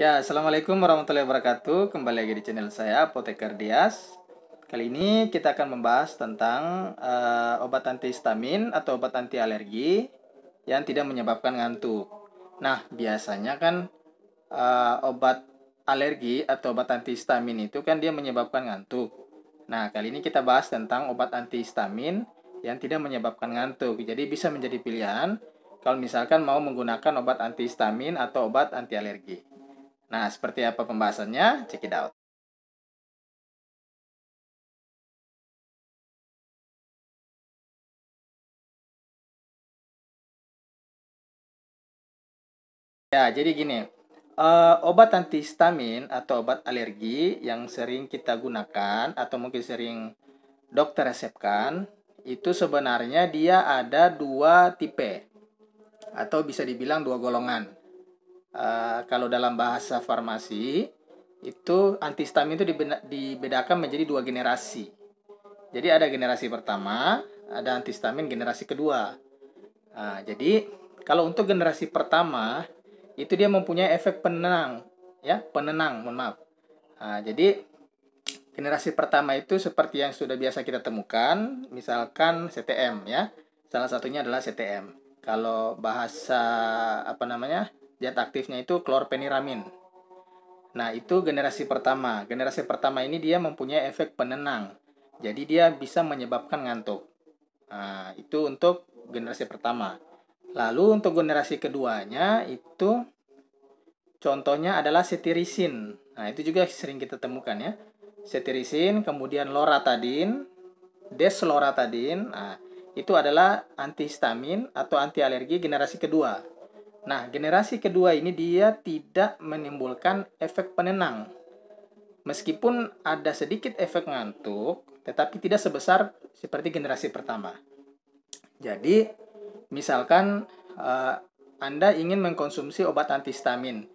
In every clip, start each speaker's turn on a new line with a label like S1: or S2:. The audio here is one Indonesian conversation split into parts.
S1: Ya, Assalamualaikum warahmatullahi wabarakatuh. Kembali lagi di channel saya, Apoteker Dias. Kali ini kita akan membahas tentang obat antihistamin atau obat anti alergi yang tidak menyebabkan ngantuk. Nah, biasanya kan obat alergi atau obat antihistamin itu kan dia menyebabkan ngantuk. Nah, kali ini kita bahas tentang obat antihistamin yang tidak menyebabkan ngantuk. Jadi bisa menjadi pilihan kalau misalkan mau menggunakan obat antihistamin atau obat anti alergi. Nah, seperti apa pembahasannya? Check it out. Ya, jadi gini, obat antihistamin atau obat alergi yang sering kita gunakan atau mungkin sering dokter resepkan, itu sebenarnya dia ada dua tipe atau bisa dibilang dua golongan. Kalau dalam bahasa farmasi, itu antihistamin itu dibedakan menjadi dua generasi. Jadi ada generasi pertama, ada antihistamin generasi kedua. Jadi kalau untuk generasi pertama itu dia mempunyai efek penenang, ya penenang, mohon maaf. Jadi generasi pertama itu seperti yang sudah biasa kita temukan, misalkan CTM ya, salah satunya adalah CTM. Kalau bahasa apa namanya zat aktifnya itu klorpeniramin. Nah itu generasi pertama. Generasi pertama ini dia mempunyai efek penenang, jadi dia bisa menyebabkan ngantuk. Itu untuk generasi pertama. Lalu untuk generasi keduanya itu contohnya adalah cetirizine. Nah, itu juga sering kita temukan ya. Cetirizine, kemudian loratadine, desloratadine. Nah, itu adalah antihistamin atau anti alergi generasi kedua. Nah, generasi kedua ini dia tidak menimbulkan efek penenang. Meskipun ada sedikit efek ngantuk, tetapi tidak sebesar seperti generasi pertama. Jadi, misalkan Anda ingin mengkonsumsi obat antihistamin.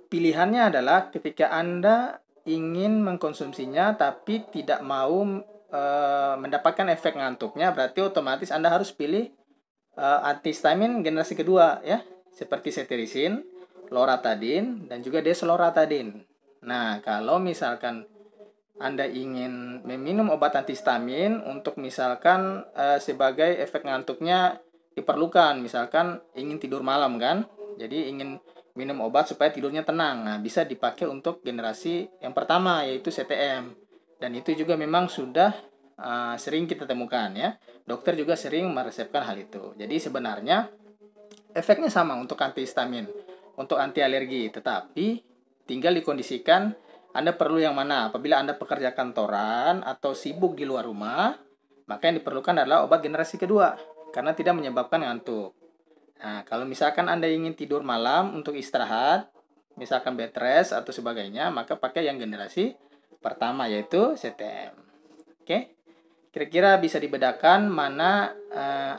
S1: Pilihannya adalah ketika Anda ingin mengkonsumsinya tapi tidak mau mendapatkan efek ngantuknya, berarti otomatis Anda harus pilih antihistamin generasi kedua ya, seperti cetirizine, loratadine, dan juga desloratadine. Nah, kalau misalkan Anda ingin meminum obat antihistamin untuk misalkan sebagai efek ngantuknya diperlukan, misalkan ingin tidur malam kan, jadi ingin minum obat supaya tidurnya tenang. Nah, bisa dipakai untuk generasi yang pertama yaitu CTM. Dan itu juga memang sudah sering kita temukan ya. Dokter juga sering meresepkan hal itu. Jadi sebenarnya efeknya sama untuk antihistamin, untuk anti alergi, tetapi tinggal dikondisikan Anda perlu yang mana. Apabila Anda pekerja kantoran atau sibuk di luar rumah, maka yang diperlukan adalah obat generasi kedua karena tidak menyebabkan ngantuk. Nah, kalau misalkan Anda ingin tidur malam untuk istirahat, misalkan bed rest atau sebagainya, maka pakai yang generasi pertama yaitu CTM. Oke? Kira-kira bisa dibedakan mana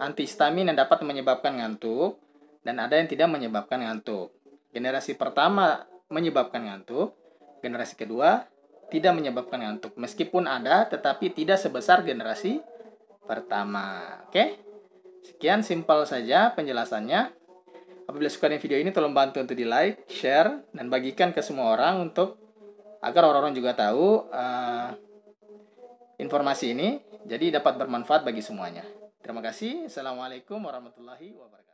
S1: antihistamin yang dapat menyebabkan ngantuk dan ada yang tidak menyebabkan ngantuk. Generasi pertama menyebabkan ngantuk, generasi kedua tidak menyebabkan ngantuk. Meskipun ada, tetapi tidak sebesar generasi pertama. Oke? Sekian simpel saja penjelasannya. Apabila suka dengan video ini, tolong bantu untuk di like, share, dan bagikan ke semua orang untuk agar orang-orang juga tahu informasi ini, jadi dapat bermanfaat bagi semuanya. Terima kasih. Assalamualaikum warahmatullahi wabarakatuh.